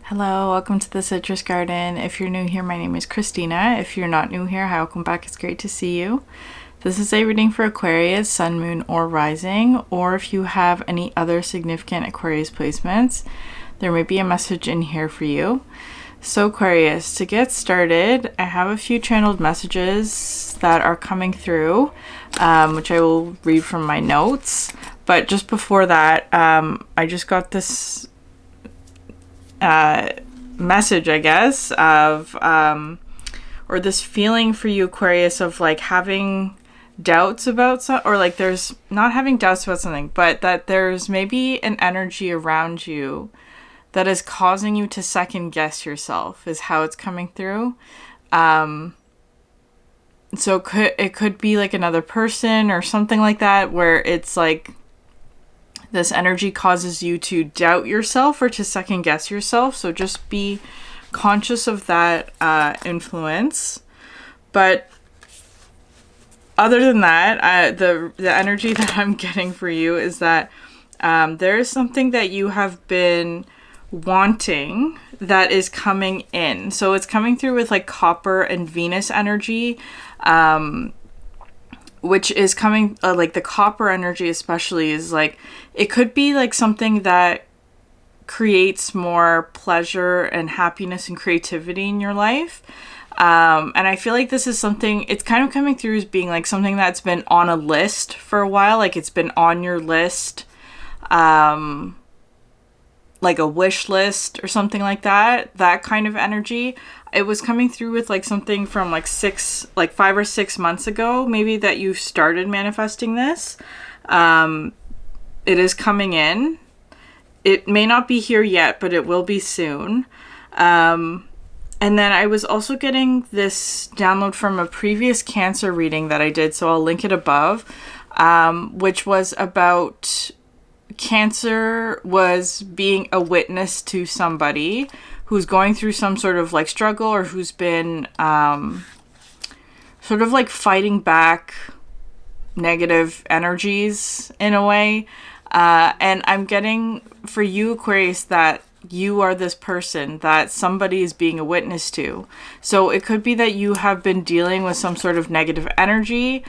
Hello, welcome to the Citrus Garden. If you're new here, my name is Christina. If you're not new here, hi, welcome back. It's great to see you. This is a reading for Aquarius, Sun, Moon, or Rising, or if you have any other significant Aquarius placements, there may be a message in here for you. So Aquarius, to get started, I have a few channeled messages that are coming through, which I will read from my notes. But just before that, I just got this message, I guess, of or this feeling for you, Aquarius, of like having doubts about or like there's not having doubts about something, but that there's maybe an energy around you that is causing you to second guess yourself, is how it's coming through. So it could be like another person or something like that, where it's like this energy causes you to doubt yourself or to second guess yourself. So just be conscious of that influence. But other than that, the energy that I'm getting for you is that there is something that you have been wanting that is coming in. So it's coming through with like Copper and Venus energy, which is coming, like the Copper energy especially is like, it could be like something that creates more pleasure and happiness and creativity in your life. And I feel like this is something, it's kind of coming through as being like something that's been on a list for a while. Like it's been on your list, like a wish list or something like that, that kind of energy. It was coming through with like something from like 5 or 6 months ago, maybe, that you started manifesting this. It is coming in. It may not be here yet, but it will be soon. And then I was also getting this download from a previous Cancer reading that I did, so I'll link it above, which was about Cancer was being a witness to somebody who's going through some sort of like struggle, or who's been sort of like fighting back negative energies in a way. And I'm getting for you, Aquarius, that you are this person that somebody is being a witness to. So it could be that you have been dealing with some sort of negative energy,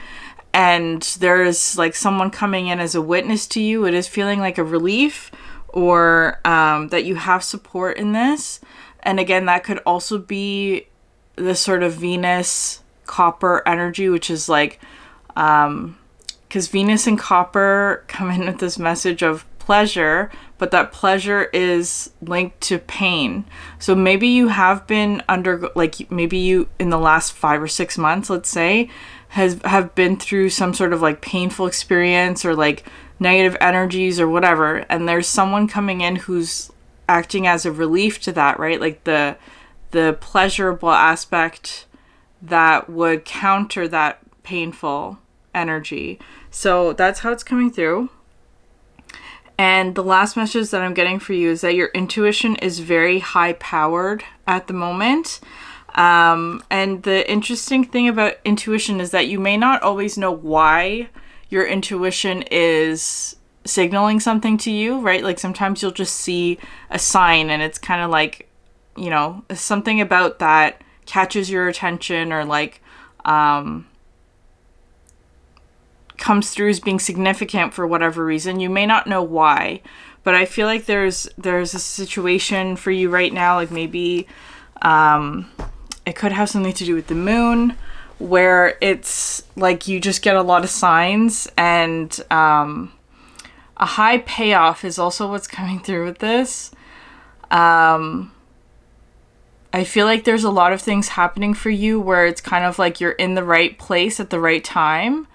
and there's like someone coming in as a witness to you. It is feeling like a relief, or that you have support in this. And again, that could also be the sort of Venus Copper energy, which is like, because Venus and Copper come in with this message of pleasure, but that pleasure is linked to pain. So maybe you have been maybe you in the last 5 or 6 months, let's say, have been through some sort of like painful experience or like negative energies or whatever, and there's someone coming in who's acting as a relief to that, right? Like the pleasurable aspect that would counter that painful energy. So that's how it's coming through. And the last message that I'm getting for you is that your intuition is very high powered at the moment. And the interesting thing about intuition is that you may not always know why your intuition is signaling something to you, right? Like sometimes you'll just see a sign and it's kind of like, you know, something about that catches your attention, or like comes through as being significant for whatever reason. You may not know why, but I feel like there's a situation for you right now, like maybe it could have something to do with the moon, where it's like you just get a lot of signs, and a high payoff is also what's coming through with this. I feel like there's a lot of things happening for you where it's kind of like you're in the right place at the right time.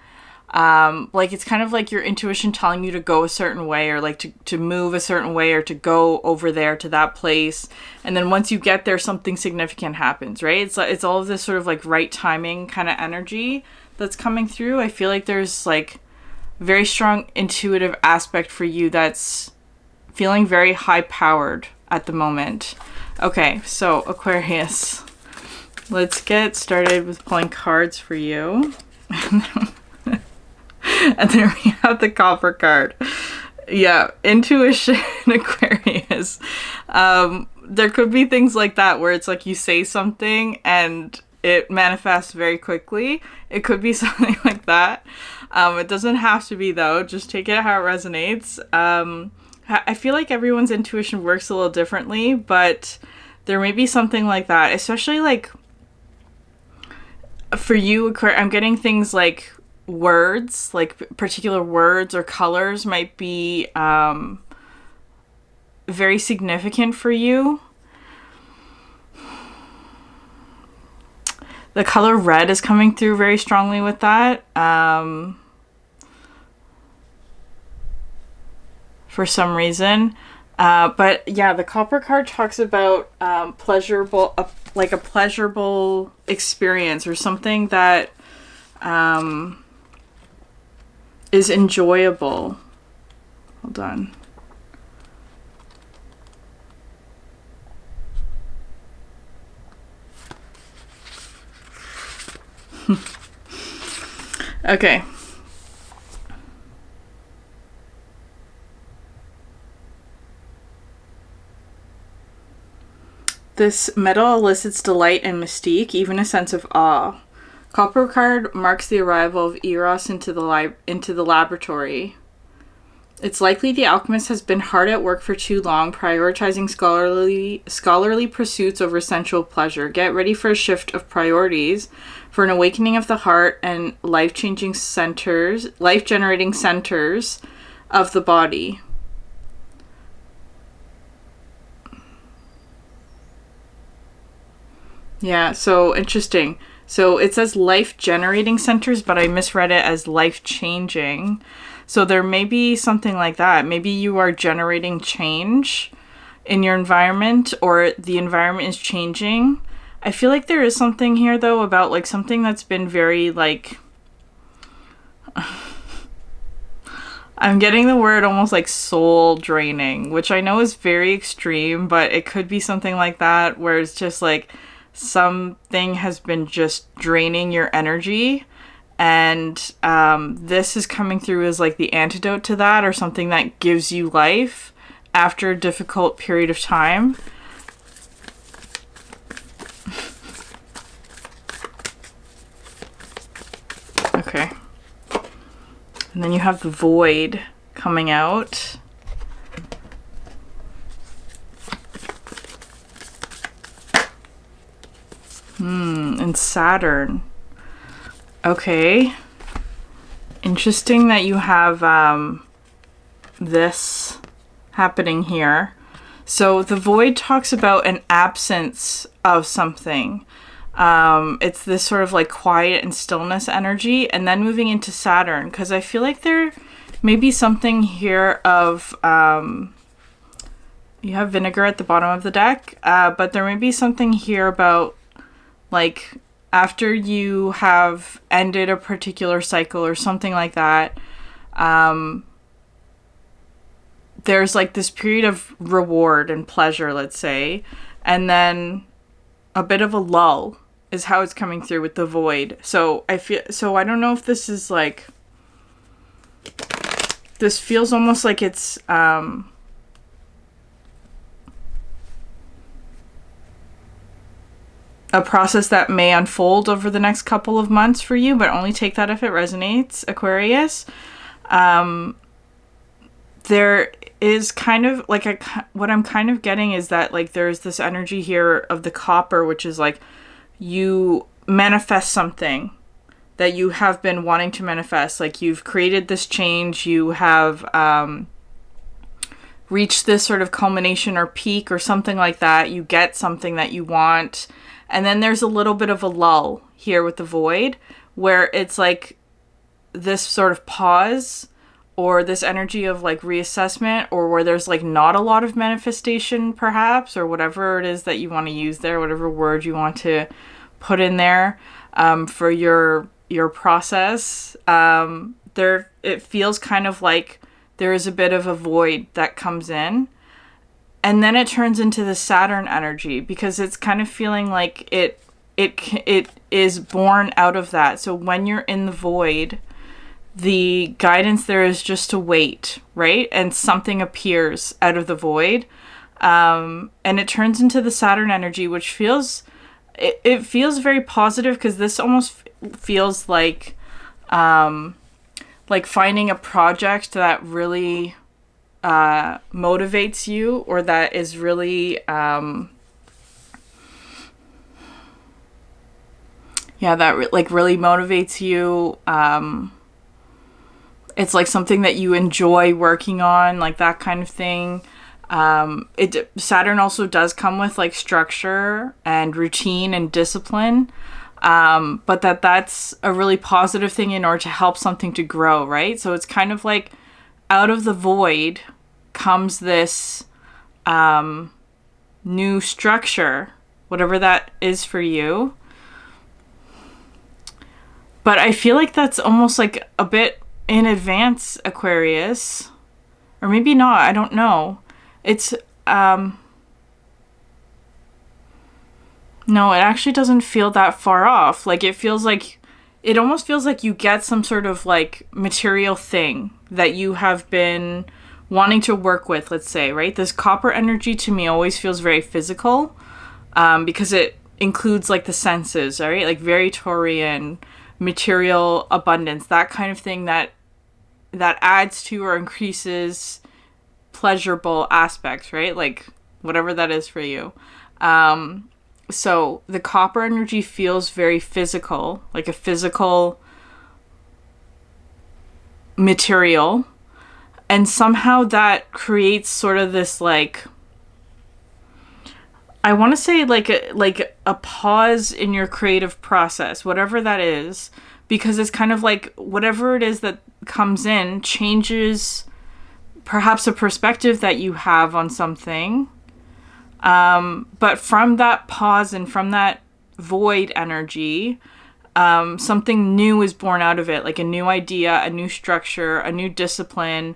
Like it's kind of like your intuition telling you to go a certain way, or like to move a certain way, or to go over there to that place. And then once you get there, something significant happens, right? It's all of this sort of like right timing kind of energy that's coming through. I feel like there's like very strong intuitive aspect for you that's feeling very high powered at the moment. Okay, so Aquarius, let's get started with pulling cards for you. And there we have the Copper card. Yeah, intuition, Aquarius. There could be things like that where it's like you say something and it manifests very quickly. It could be something like that. It doesn't have to be, though. Just take it how it resonates. I feel like everyone's intuition works a little differently, but there may be something like that, especially like for you, I'm getting things like words, like particular words or colors might be very significant for you. The color red is coming through very strongly with that. For some reason. But yeah, the Copper card talks about pleasurable, like a pleasurable experience or something that is enjoyable. Hold on. Okay. This metal elicits delight and mystique, even a sense of awe. Copper card marks the arrival of Eros into the laboratory. It's likely the alchemist has been hard at work for too long, prioritizing scholarly pursuits over sensual pleasure. Get ready for a shift of priorities, for an awakening of the heart and life-generating centers of the body. Yeah, so interesting. So it says life-generating centers, but I misread it as life-changing. So there may be something like that. Maybe you are generating change in your environment, or the environment is changing. I feel like there is something here, though, about like something that's been very like... I'm getting the word almost like soul draining, which I know is very extreme, but it could be something like that, where it's just like something has been just draining your energy, and this is coming through as like the antidote to that, or something that gives you life after a difficult period of time. Okay. And then you have the void coming out. And Saturn. Okay. Interesting that you have this happening here. So the void talks about an absence of something. It's this sort of like quiet and stillness energy, and then moving into Saturn, because I feel like there may be something here of you have vinegar at the bottom of the deck, but there may be something here about like after you have ended a particular cycle or something like that, there's like this period of reward and pleasure, let's say, and then a bit of a lull is how it's coming through with the void. So I don't know if this is like, this feels almost like it's a process that may unfold over the next couple of months for you, but only take that if it resonates, Aquarius. There is kind of like what I'm kind of getting is that like there's this energy here of the copper, which is like you manifest something that you have been wanting to manifest. Like you've created this change, you have reached this sort of culmination or peak or something like that. You get something that you want. And then there's a little bit of a lull here with the void, where it's like this sort of pause, or this energy of like reassessment, or where there's like not a lot of manifestation perhaps, or whatever it is that you want to use there, whatever word you want to put in there for your process. It feels kind of like there is a bit of a void that comes in. And then it turns into the Saturn energy, because it's kind of feeling like it is born out of that. So when you're in the void, the guidance there is just to wait, right? And something appears out of the void. And it turns into the Saturn energy, which feels, it feels very positive, because this almost feels like finding a project that really motivates you, or that is really really motivates you. It's like something that you enjoy working on, like that kind of thing. Saturn also does come with like structure and routine and discipline, but that's a really positive thing in order to help something to grow, right? So it's kind of like out of the void comes this new structure, whatever that is for you. But I feel like that's almost like a bit in advance, Aquarius. Or maybe not, I don't know. It's, no, it actually doesn't feel that far off. Like, it almost feels like you get some sort of, like, material thing that you have been wanting to work with, let's say, right? This copper energy to me always feels very physical, because it includes, like, the senses, right? Like, very Taurian, material abundance, that kind of thing that adds to or increases pleasurable aspects, right? Like whatever that is for you. So the copper energy feels very physical, like a physical material, and somehow that creates sort of this, like, I want to say like a pause in your creative process, whatever that is, because it's kind of like whatever it is that comes in changes perhaps a perspective that you have on something. But from that pause and from that void energy, something new is born out of it, like a new idea, a new structure, a new discipline.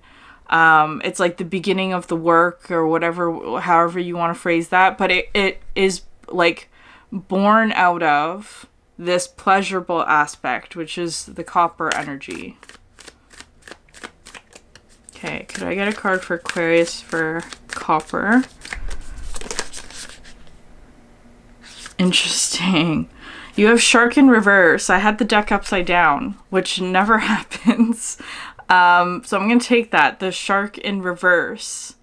It's like the beginning of the work, or whatever, however you want to phrase that. But it is like born out of this pleasurable aspect, which is the copper energy. Okay, could I get a card for Aquarius for copper? Interesting. You have shark in reverse. I had the deck upside down, which never happens. So I'm going to take that, the shark in reverse.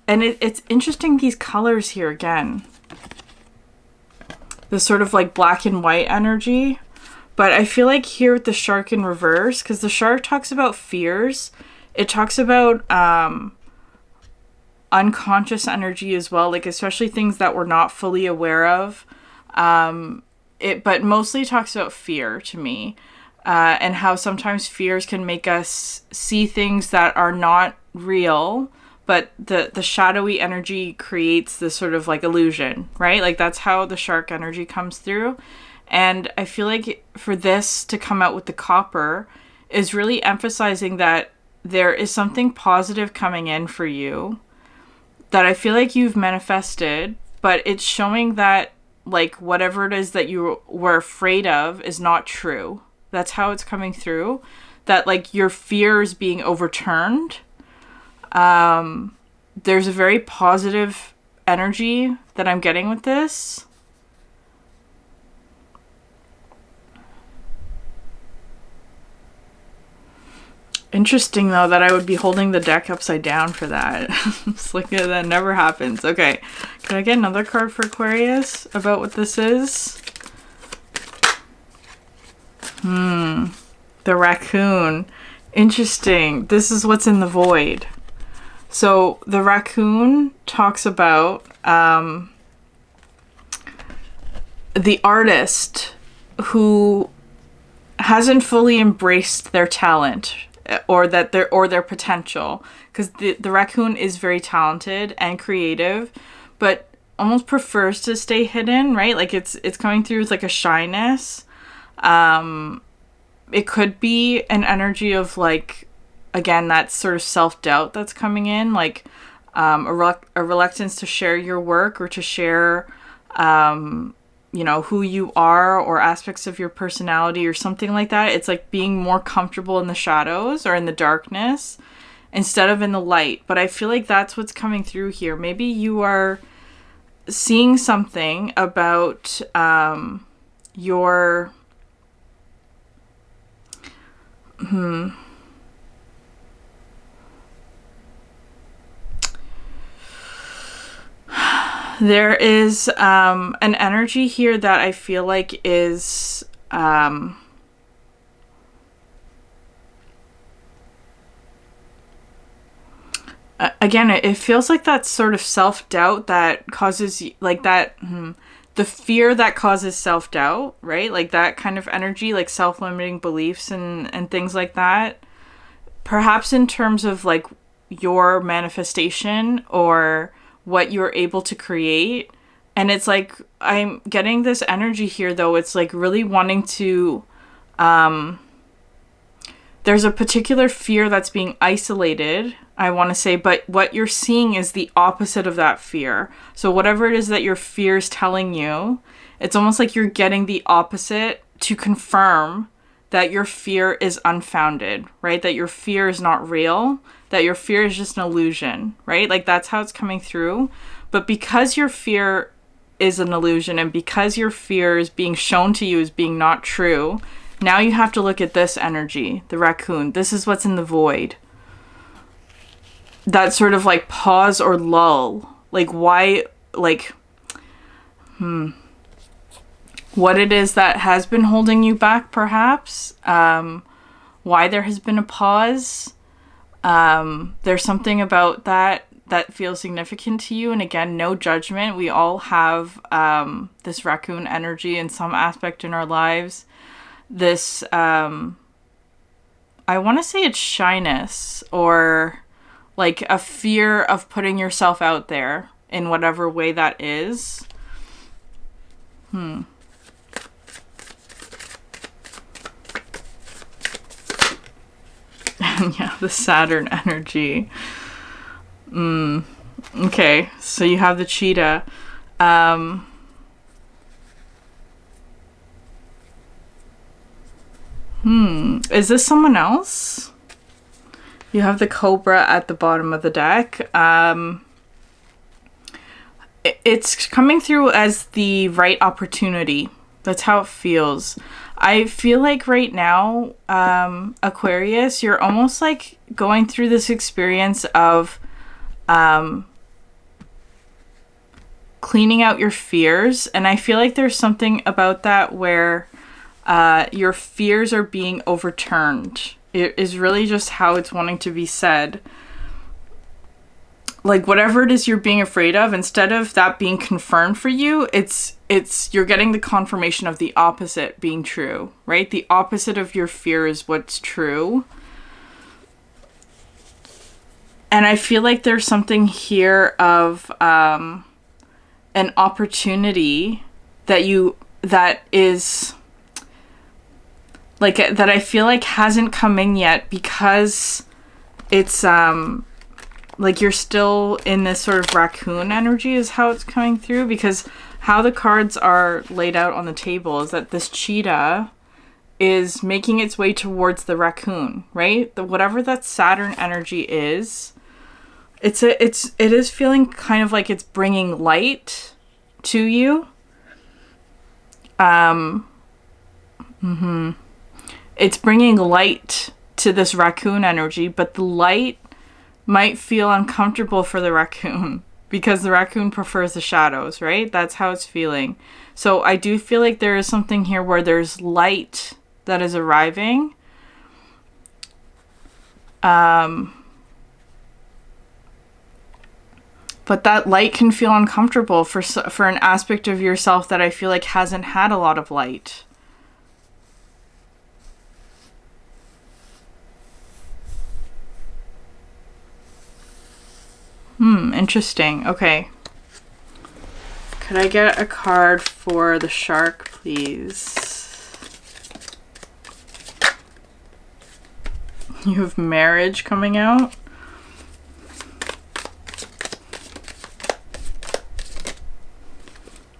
And it's interesting, these colors here again. This sort of like black and white energy. But I feel like here with the shark in reverse, because the shark talks about fears. It talks about unconscious energy as well, like especially things that we're not fully aware of. But mostly talks about fear to me, and how sometimes fears can make us see things that are not real, but the shadowy energy creates this sort of like illusion, right? Like that's how the shark energy comes through. And I feel like for this to come out with the copper is really emphasizing that there is something positive coming in for you that I feel like you've manifested, but it's showing that like whatever it is that you were afraid of is not true. That's how it's coming through. That like your fears being overturned. There's a very positive energy that I'm getting with this. Interesting, though, that I would be holding the deck upside down for that. It's like that never happens. Okay, can I get another card for Aquarius about what this is? The raccoon. Interesting. This is what's in the void. So the raccoon talks about the artist who hasn't fully embraced their talent, or their potential, because the raccoon is very talented and creative, but almost prefers to stay hidden, right? Like it's coming through with like a shyness. It could be an energy of like, again, that sort of self-doubt that's coming in, like a reluctance to share your work or to share you know, who you are or aspects of your personality or something like that. It's like being more comfortable in the shadows or in the darkness instead of in the light. But I feel like that's what's coming through here. Maybe you are seeing something about your there is an energy here that I feel like is again, it feels like that sort of self-doubt that causes like that the fear that causes self-doubt, right? Like that kind of energy, like self-limiting beliefs and things like that. Perhaps in terms of like your manifestation or what you're able to create. And it's like, I'm getting this energy here though. It's like really wanting to, there's a particular fear that's being isolated, I want to say, but what you're seeing is the opposite of that fear. So whatever it is that your fear is telling you, it's almost like you're getting the opposite to confirm that your fear is unfounded, right? That your fear is not real, that your fear is just an illusion, right? Like that's how it's coming through. But because your fear is an illusion and because your fear is being shown to you as being not true, now you have to look at this energy, the raccoon. This is what's in the void. That sort of like pause or lull. Like why, like, what it is that has been holding you back, perhaps. Why there has been a pause. There's something about that feels significant to you. And again, no judgment. We all have this raccoon energy in some aspect in our lives. This, I want to say it's shyness or like a fear of putting yourself out there in whatever way that is. Yeah, the Saturn energy. Okay, so you have the cheetah. Is this someone else? You have the cobra at the bottom of the deck. It's coming through as the right opportunity. That's how it feels. I feel like right now, Aquarius, you're almost like going through this experience of cleaning out your fears. And I feel like there's something about that where your fears are being overturned. It is really just how it's wanting to be said. Like whatever it is you're being afraid of, instead of that being confirmed for you, it's you're getting the confirmation of the opposite being true, right? The opposite of your fear is what's true. And I feel like there's something here of an opportunity that is like that I feel like hasn't come in yet because it's like you're still in this sort of raccoon energy is how it's coming through, because how the cards are laid out on the table is that this cheetah is making its way towards the raccoon, right? Whatever that Saturn energy is, it is feeling kind of like it's bringing light to you. It's bringing light to this raccoon energy, but the light might feel uncomfortable for the raccoon because the raccoon prefers the shadows, right? That's how it's feeling. So I do feel like there is something here where there's light that is arriving. But that light can feel uncomfortable for an aspect of yourself that I feel like hasn't had a lot of light. Interesting. Okay. Could I get a card for the shark, please? You have marriage coming out.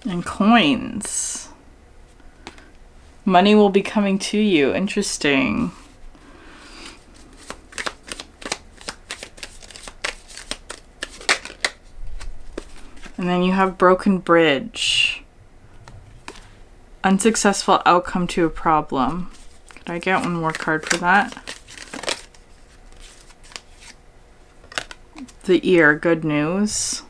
And coins. Money will be coming to you. Interesting. And then you have broken bridge. Unsuccessful outcome to a problem. Could I get one more card for that? The ear, good news.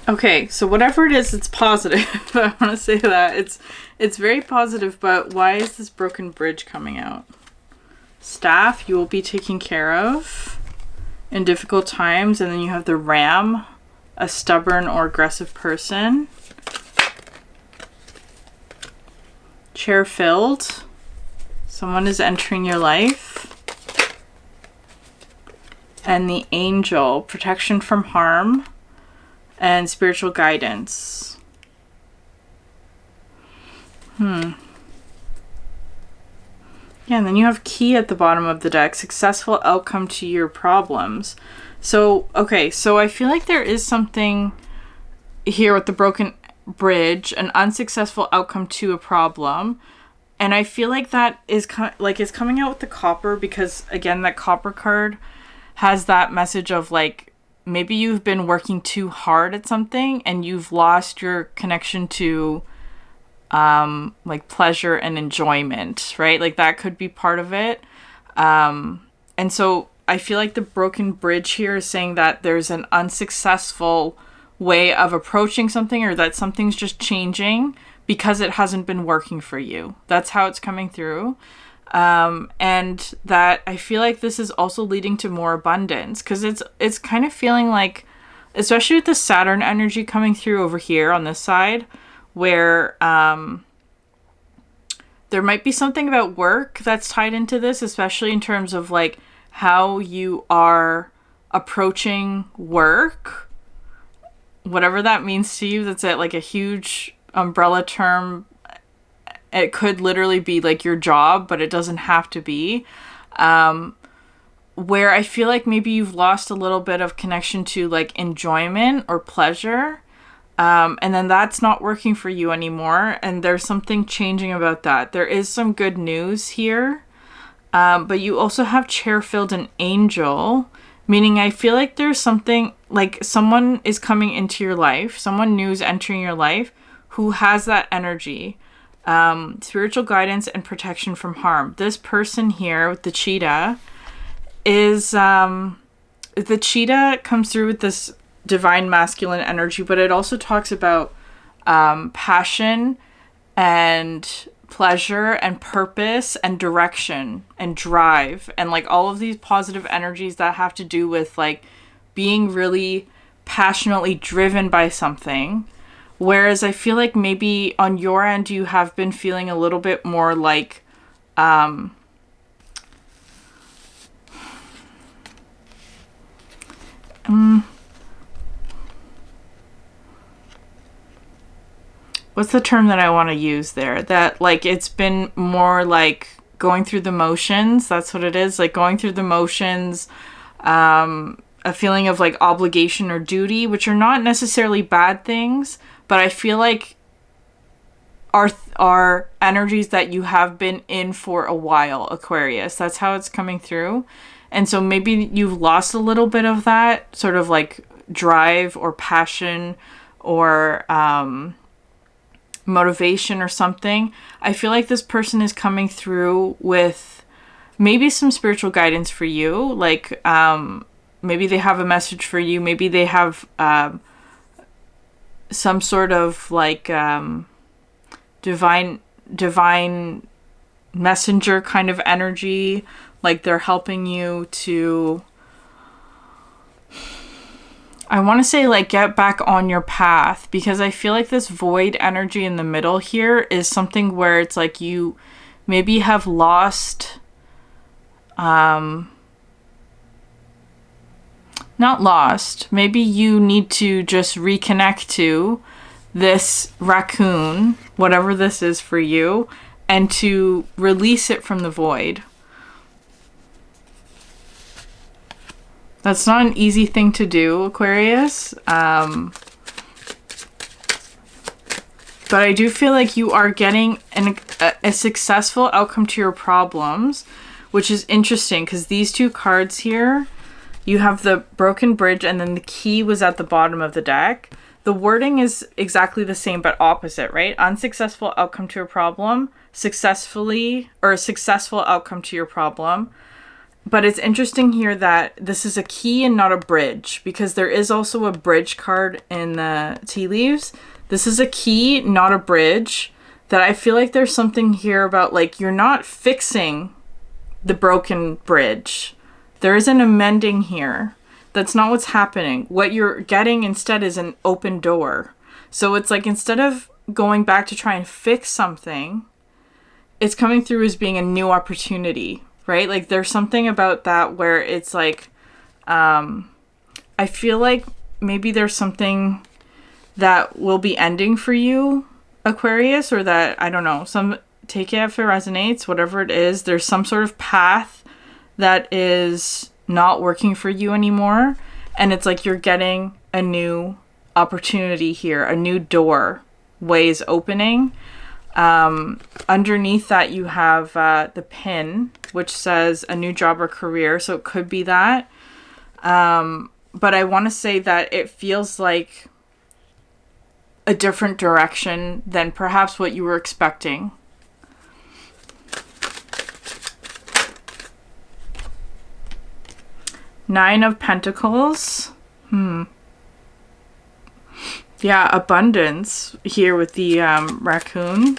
Okay, so whatever it is, it's positive. I want to say that. It's very positive, but why is this broken bridge coming out? Staff, you will be taken care of in difficult times. And then you have the ram, a stubborn or aggressive person. Chair filled. Someone is entering your life. And the angel, protection from harm and spiritual guidance. Yeah, and then you have key at the bottom of the deck. Successful outcome to your problems. So, okay, so I feel like there is something here with the broken bridge, an unsuccessful outcome to a problem. And I feel like that is it's coming out with the copper because, again, that copper card has that message of like, maybe you've been working too hard at something and you've lost your connection to like pleasure and enjoyment, right? Like that could be part of it. And so I feel like the broken bridge here is saying that there's an unsuccessful way of approaching something, or that something's just changing because it hasn't been working for you. That's how it's coming through. And that I feel like this is also leading to more abundance, because it's kind of feeling like, especially with the Saturn energy coming through over here on this side, where there might be something about work that's tied into this, especially in terms of like how you are approaching work, whatever that means to you. That's like a huge umbrella term. It could literally be like your job, but it doesn't have to be. Where I feel like maybe you've lost a little bit of connection to like enjoyment or pleasure. And then that's not working for you anymore. And there's something changing about that. There is some good news here. But you also have chair-filled an angel, meaning I feel like there's something like someone is coming into your life. Someone new is entering your life who has that energy. Spiritual guidance and protection from harm. This person here with the cheetah is, the cheetah comes through with this divine masculine energy, but it also talks about passion and pleasure and purpose and direction and drive and like all of these positive energies that have to do with like being really passionately driven by something. Whereas I feel like maybe on your end you have been feeling a little bit more like what's the term that I want to use there? That like it's been more like going through the motions. That's what it is. Like going through the motions, a feeling of like obligation or duty, which are not necessarily bad things, but I feel like are energies that you have been in for a while, Aquarius. That's how it's coming through. And so maybe you've lost a little bit of that sort of like drive or passion or motivation or something. I feel like this person is coming through with maybe some spiritual guidance for you. Like maybe they have a message for you. Maybe they have some sort of like divine messenger kind of energy. Like they're helping you to, I want to say like get back on your path, because I feel like this void energy in the middle here is something where it's like you maybe have lost, not lost, maybe you need to just reconnect to this raccoon, whatever this is for you, and to release it from the void. That's not an easy thing to do, Aquarius. But I do feel like you are getting a successful outcome to your problems, which is interesting because these two cards here, you have the broken bridge and then the key was at the bottom of the deck. The wording is exactly the same but opposite, right? Unsuccessful outcome to a problem, successfully, or a successful outcome to your problem. But it's interesting here that this is a key and not a bridge, because there is also a bridge card in the tea leaves. This is a key, not a bridge, that I feel like there's something here about, like, you're not fixing the broken bridge. There is an amending here. That's not what's happening. What you're getting instead is an open door. So it's like, instead of going back to try and fix something, it's coming through as being a new opportunity, right? Like, there's something about that where it's like, I feel like maybe there's something that will be ending for you, Aquarius, or that, I don't know, take it if it resonates, whatever it is, there's some sort of path that is not working for you anymore. And it's like you're getting a new opportunity here, a new door, ways opening. Underneath that you have the pin, which says a new job or career. So it could be that. But I want to say that it feels like a different direction than perhaps what you were expecting. Nine of Pentacles. Yeah, abundance here with the raccoon.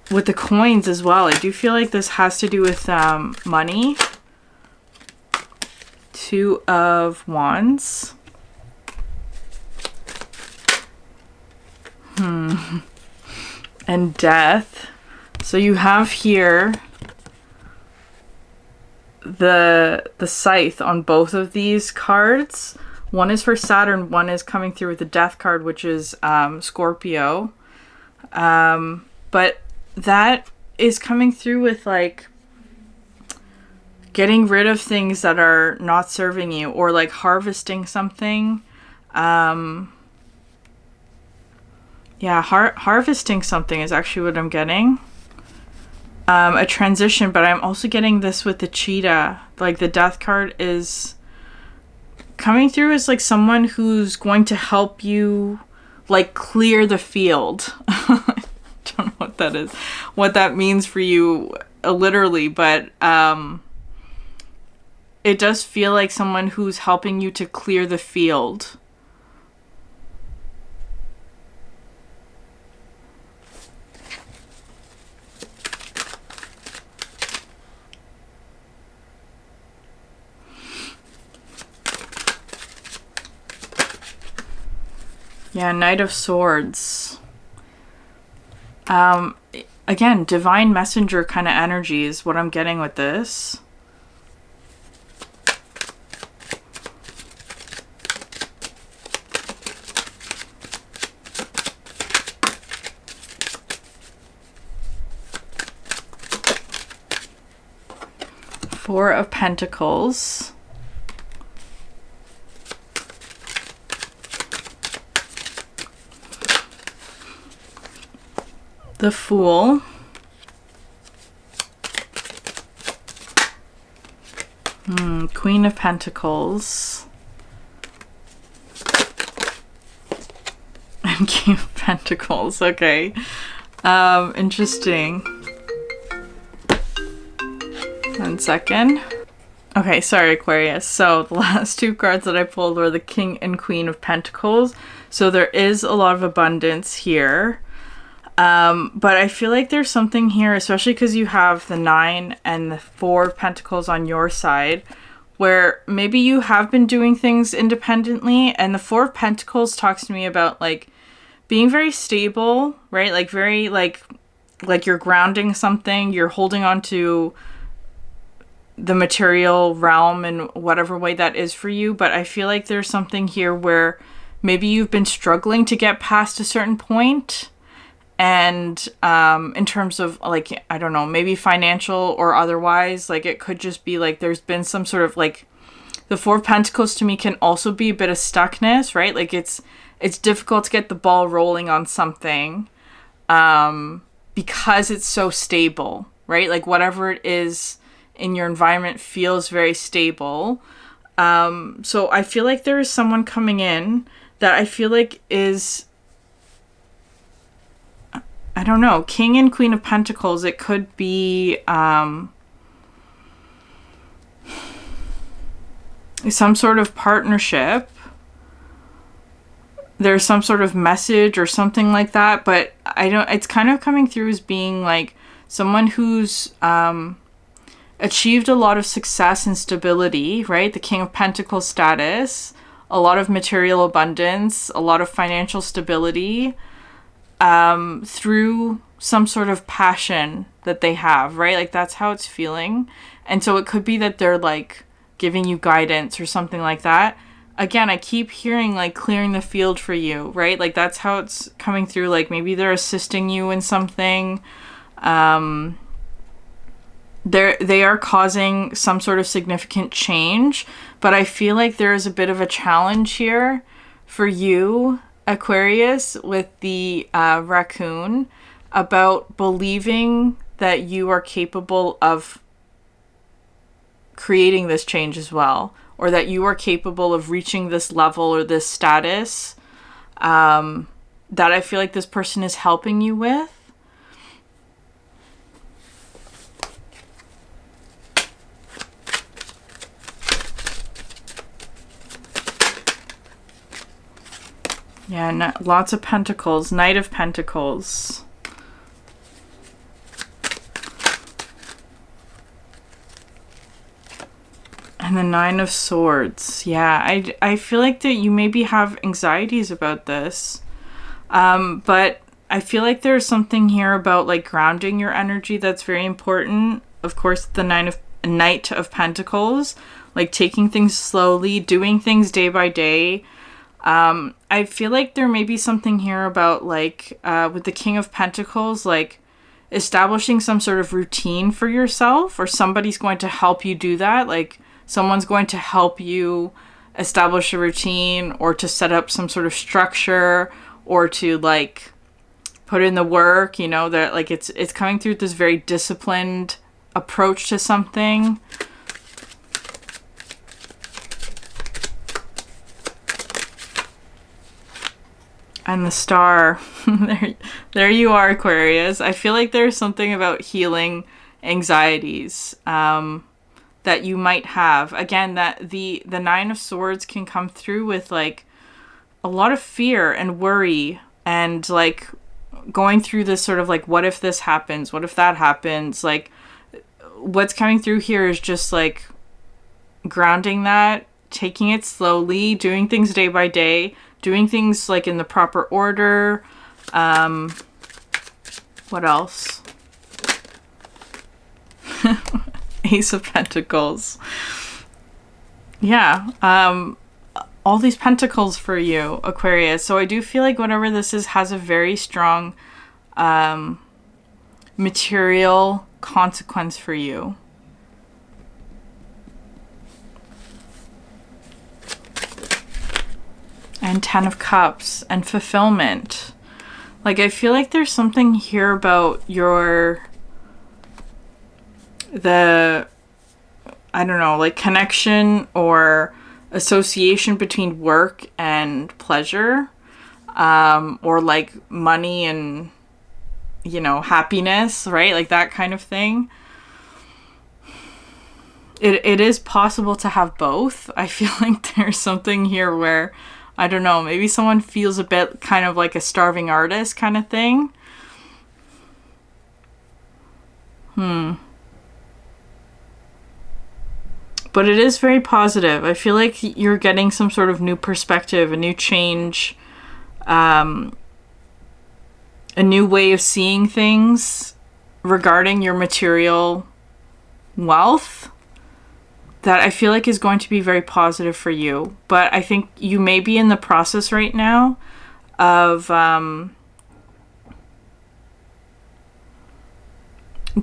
With the coins as well. I do feel like this has to do with money. Two of Wands. And death. So you have here the scythe on both of these cards. One is for Saturn, one is coming through with the death card, which is Scorpio. But that is coming through with, like, getting rid of things that are not serving you, or like harvesting something. Yeah, harvesting something is actually what I'm getting. A transition, but I'm also getting this with the cheetah. Like, the death card is coming through as like someone who's going to help you, like, clear the field. I don't know what that is, what that means for you literally, but it does feel like someone who's helping you to clear the field. Yeah, Knight of Swords. Again, divine messenger kind of energy is what I'm getting with this. Four of Pentacles. The Fool. Queen of Pentacles. And King of Pentacles. Okay. Interesting. 1 second. Okay, sorry, Aquarius. So the last two cards that I pulled were the King and Queen of Pentacles. So there is a lot of abundance here. But I feel like there's something here, especially because you have the 9 and the 4 of Pentacles on your side, where maybe you have been doing things independently, and the 4 of Pentacles talks to me about, like, being very stable, right? Like, very, like you're grounding something, you're holding on to the material realm in whatever way that is for you. But I feel like there's something here where maybe you've been struggling to get past a certain point. And in terms of, like, I don't know, maybe financial or otherwise, like, it could just be like there's been some sort of, like, The Four of Pentacles to me can also be a bit of stuckness, right? Like it's difficult to get the ball rolling on something because it's so stable, right? Like whatever it is in your environment feels very stable. So I feel like there is someone coming in that I feel like is, I don't know, King and Queen of Pentacles. It could be some sort of partnership. There's some sort of message or something like that, but it's kind of coming through as being like someone who's achieved a lot of success and stability, right? The King of Pentacles status, a lot of material abundance, a lot of financial stability, through some sort of passion that they have, right? Like that's how it's feeling. And so it could be that they're like giving you guidance or something like that. Again, I keep hearing like clearing the field for you, right? Like that's how it's coming through. Like maybe they're assisting you in something. They are causing some sort of significant change, but I feel like there is a bit of a challenge here for you, Aquarius, with the raccoon, about believing that you are capable of creating this change as well, or that you are capable of reaching this level or this status that I feel like this person is helping you with. Yeah, lots of pentacles. Knight of Pentacles. And the Nine of Swords. Yeah, I feel like that you maybe have anxieties about this. But I feel like there's something here about like grounding your energy that's very important. Of course, the Knight of Pentacles. Like taking things slowly, doing things day by day. I feel like there may be something here about like with the King of Pentacles, like establishing some sort of routine for yourself, or somebody's going to help you do that. Like someone's going to help you establish a routine, or to set up some sort of structure, or to like put in the work, you know, that like it's coming through this very disciplined approach to something. And the Star. there you are, Aquarius. I feel like there's something about healing anxieties that you might have. Again, that the Nine of Swords can come through with like a lot of fear and worry, and like going through this sort of like, what if this happens? What if that happens? Like what's coming through here is just like grounding that, taking it slowly, doing things day by day, doing things like in the proper order. What else? Ace of Pentacles. Yeah. All these pentacles for you, Aquarius. So I do feel like whatever this is has a very strong material consequence for you. And Ten of Cups and fulfillment. Like I feel like there's something here about I don't know, like connection or association between work and pleasure, or like money and, you know, happiness, right? Like that kind of thing. It is possible to have both. I feel like there's something here where, I don't know, maybe someone feels a bit kind of like a starving artist kind of thing. But it is very positive. I feel like you're getting some sort of new perspective, a new change, a new way of seeing things regarding your material wealth that I feel like is going to be very positive for you. But I think you may be in the process right now of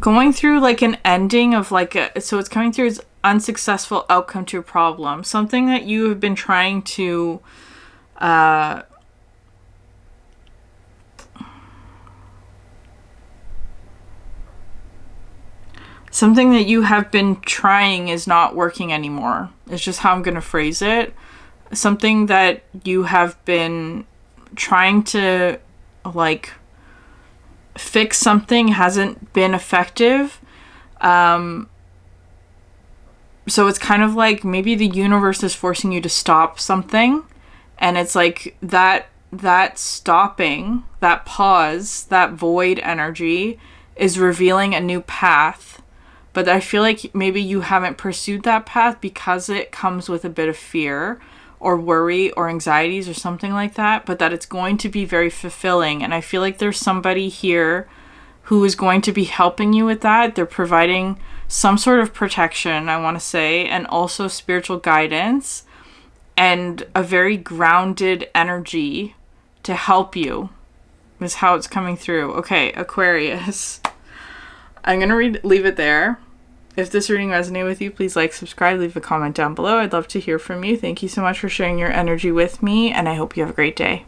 going through like an ending of like so it's coming through as unsuccessful outcome to a problem. Something that you have been trying to something that you have been trying is not working anymore. It's just how I'm going to phrase it. Something that you have been trying to like fix something hasn't been effective. So it's kind of like maybe the universe is forcing you to stop something, and it's like that stopping, that pause, that void energy is revealing a new path. But I feel like maybe you haven't pursued that path because it comes with a bit of fear or worry or anxieties or something like that, but that it's going to be very fulfilling. And I feel like there's somebody here who is going to be helping you with that. They're providing some sort of protection, I want to say, and also spiritual guidance and a very grounded energy to help you is how it's coming through. Okay, Aquarius. I'm going to leave it there. If this reading resonated with you, please like, subscribe, leave a comment down below. I'd love to hear from you. Thank you so much for sharing your energy with me, and I hope you have a great day.